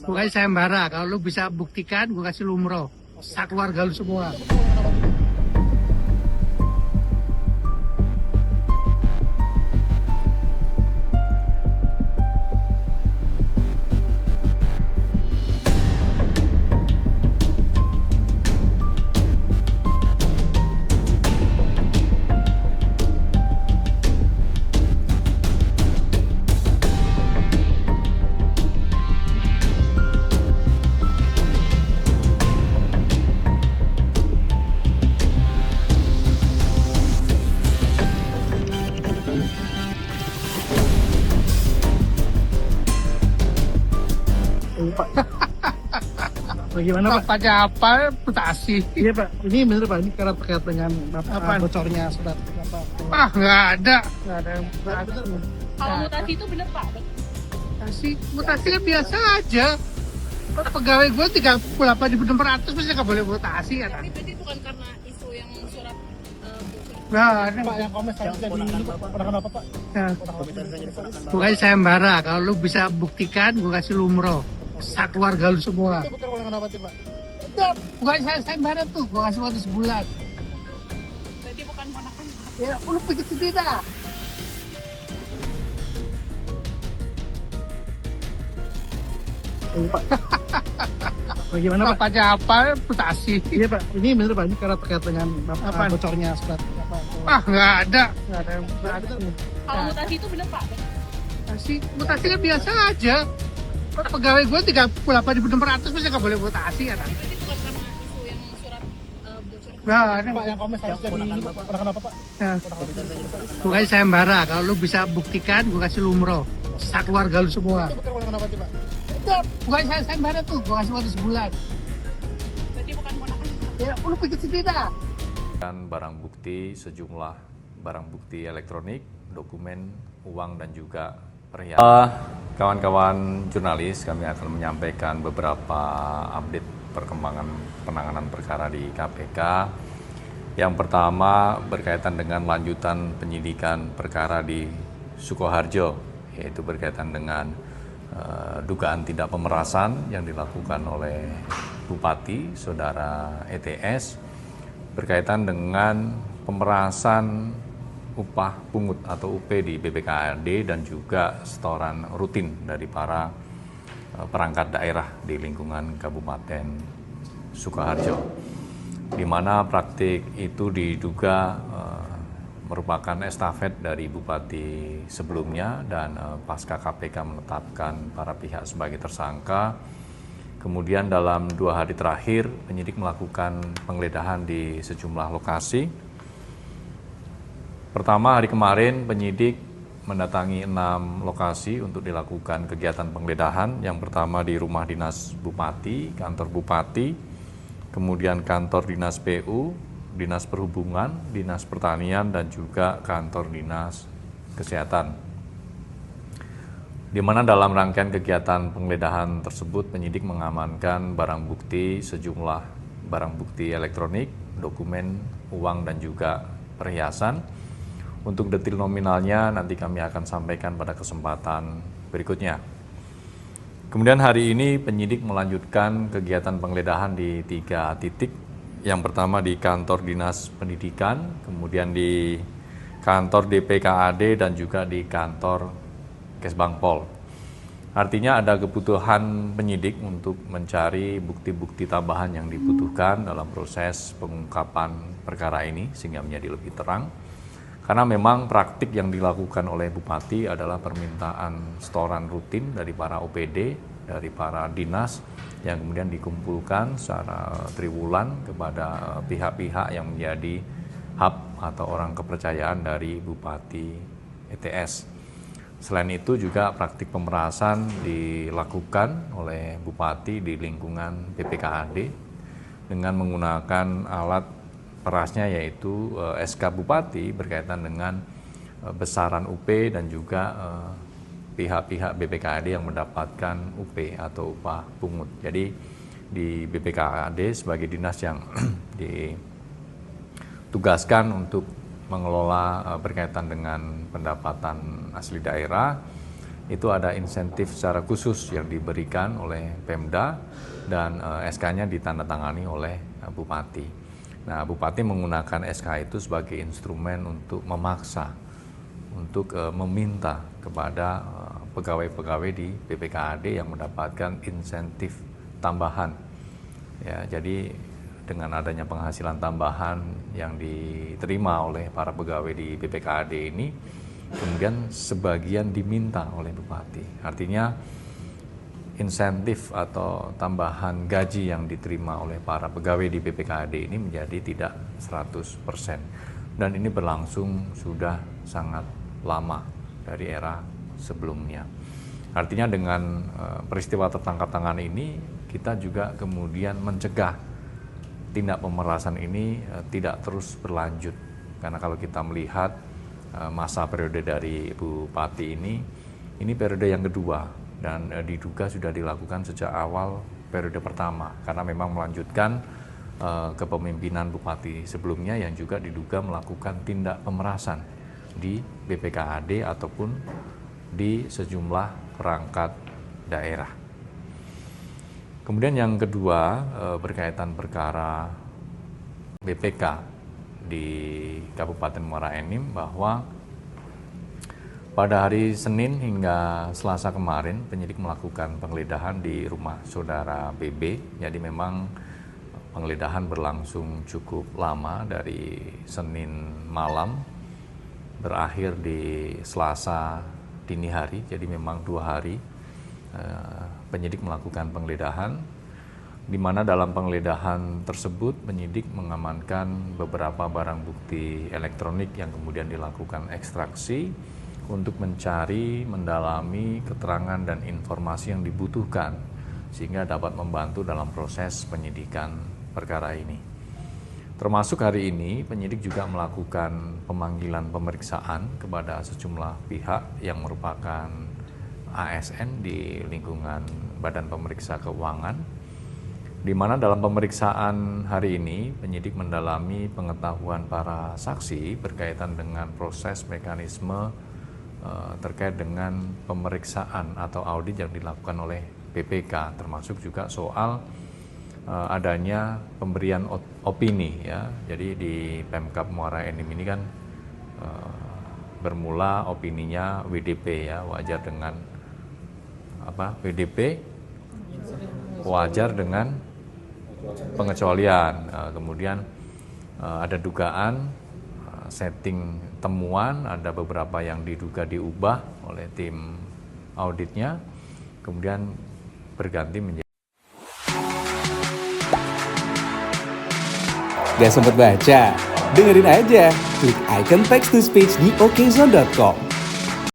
Pokoknya sayembara, kalau lu bisa buktikan, gue kasih lu umroh. Keluarga lu semua. Bagaimana Pak? Bapaknya apa? Mutasi. Iya Pak, ini bener Pak, ini karena terkait dengan Apa? bocornya surat apa? Ah, nggak ada. Nggak ada yang Kalau mutasi itu bener Pak? Mutasi kan biasa aja. Pegawai gue 38.600 mesti nggak boleh mutasi kan? Tapi berarti bukan karena isu yang surat bocor. Nggak ada. Pak yang komen saya jadi ini ponakan apa Pak? Nah, Ponakan pokoknya sayembara, kalau lu bisa buktikan, gue kasih lu umroh. Keluarga lu semua. itu bukan ponakan apa sih Pak? Bukan sayembara tuh, gue kasih waktu sebulan. Berarti bukan ponakan Pak. Ya, lu pikir sendiri dah. Iya Pak. Bagaimana Pak? Bapaknya apa? Mutasi. Iya Pak, ini bener Pak, ini karena terkait dengan Apa? bocornya surat apa? Ah, nggak ada. Nggak ada yang Kalau mutasi itu bener Pak? Mutasi kan biasa aja. Pegawai gue 38.600 mesti nggak boleh mutasi kan? Berarti bukan karena isu yang surat bocor. Nggak ada. Pak yang komen saya jadi ini ponakan apa Pak? Nah, pokoknya sayembara, kalau lu bisa buktikan, gue kasih lu umroh. Keluarga lu semua. Itu bukan ponakan apa sih Pak? Bukan sayembara tuh, gue kasih waktu sebulan. Berarti bukan ponakan Pak. Ya, lu pikir sendiri dah. Dan barang bukti sejumlah barang bukti elektronik, dokumen, uang dan juga perhiasan. Kawan-kawan jurnalis, kami akan menyampaikan beberapa update perkembangan penanganan perkara di KPK. Yang pertama berkaitan dengan lanjutan penyidikan perkara di Sukoharjo, yaitu berkaitan dengan dugaan tindak pemerasan yang dilakukan oleh Bupati, Saudara ETS, berkaitan dengan pemerasan upah pungut atau UP di BPKAD dan juga setoran rutin dari para perangkat daerah di lingkungan Kabupaten Sukoharjo, di mana praktik itu diduga merupakan estafet dari Bupati sebelumnya dan pasca KPK menetapkan para pihak sebagai tersangka. Kemudian dalam 2 hari terakhir penyidik melakukan penggeledahan di sejumlah lokasi. Pertama, hari kemarin penyidik mendatangi 6 lokasi untuk dilakukan kegiatan penggeledahan. Yang pertama di rumah dinas Bupati, kantor Bupati, kemudian kantor dinas PU, dinas perhubungan, dinas pertanian, dan juga kantor dinas kesehatan. Di mana dalam rangkaian kegiatan penggeledahan tersebut penyidik mengamankan barang bukti sejumlah barang bukti elektronik, dokumen, uang, dan juga perhiasan. Untuk detail nominalnya nanti kami akan sampaikan pada kesempatan berikutnya. Kemudian hari ini penyidik melanjutkan kegiatan penggeledahan di 3 titik. Yang pertama di kantor Dinas Pendidikan, kemudian di kantor DPKAD dan juga di kantor Kesbangpol. Artinya ada kebutuhan penyidik untuk mencari bukti-bukti tambahan yang dibutuhkan dalam proses pengungkapan perkara ini sehingga menjadi lebih terang. Karena memang praktik yang dilakukan oleh Bupati adalah permintaan setoran rutin dari para OPD, dari para dinas yang kemudian dikumpulkan secara triwulan kepada pihak-pihak yang menjadi hub atau orang kepercayaan dari Bupati ETS. Selain itu juga praktik pemerasan dilakukan oleh Bupati di lingkungan BPKAD dengan menggunakan alat perasnya yaitu SK Bupati berkaitan dengan besaran UP dan juga pihak-pihak BPKAD yang mendapatkan UP atau upah pungut. Jadi di BPKAD sebagai dinas yang ditugaskan untuk mengelola berkaitan dengan pendapatan asli daerah itu ada insentif secara khusus yang diberikan oleh Pemda dan SK-nya ditandatangani oleh Bupati. Nah, Bupati menggunakan SK itu sebagai instrumen untuk memaksa, untuk meminta kepada pegawai-pegawai di BPKAD yang mendapatkan insentif tambahan. Ya, jadi dengan adanya penghasilan tambahan yang diterima oleh para pegawai di BPKAD ini, kemudian sebagian diminta oleh Bupati. Artinya insentif atau tambahan gaji yang diterima oleh para pegawai di BPKAD ini menjadi tidak 100%. Dan ini berlangsung sudah sangat lama dari era sebelumnya. Artinya dengan peristiwa tertangkap tangan ini, kita juga kemudian mencegah tindak pemerasan ini tidak terus berlanjut. Karena kalau kita melihat masa periode dari Bupati ini periode yang kedua dan diduga sudah dilakukan sejak awal periode pertama karena memang melanjutkan kepemimpinan Bupati sebelumnya yang juga diduga melakukan tindak pemerasan di BPKAD ataupun di sejumlah perangkat daerah. Kemudian yang kedua berkaitan perkara BPK di Kabupaten Muara Enim, bahwa pada hari Senin hingga Selasa kemarin penyidik melakukan penggeledahan di rumah saudara BB. Jadi memang penggeledahan berlangsung cukup lama dari Senin malam berakhir di Selasa dini hari. Jadi memang 2 hari penyidik melakukan penggeledahan, di mana dalam penggeledahan tersebut penyidik mengamankan beberapa barang bukti elektronik yang kemudian dilakukan ekstraksi untuk mencari, mendalami keterangan dan informasi yang dibutuhkan sehingga dapat membantu dalam proses penyidikan perkara ini. Termasuk hari ini penyidik juga melakukan pemanggilan pemeriksaan kepada sejumlah pihak yang merupakan ASN di lingkungan Badan Pemeriksa Keuangan, di mana dalam pemeriksaan hari ini penyidik mendalami pengetahuan para saksi berkaitan dengan proses mekanisme terkait dengan pemeriksaan atau audit yang dilakukan oleh BPK, termasuk juga soal adanya pemberian opini ya. Jadi di Pemkab Muara Enim ini kan bermula opininya WDP ya, wajar dengan WDP wajar dengan pengecualian. Kemudian ada dugaan setting temuan, ada beberapa yang diduga diubah oleh tim auditnya, kemudian berganti menjadi. Gak sempet baca? Dengerin aja, klik icon text to speech di okezone.com.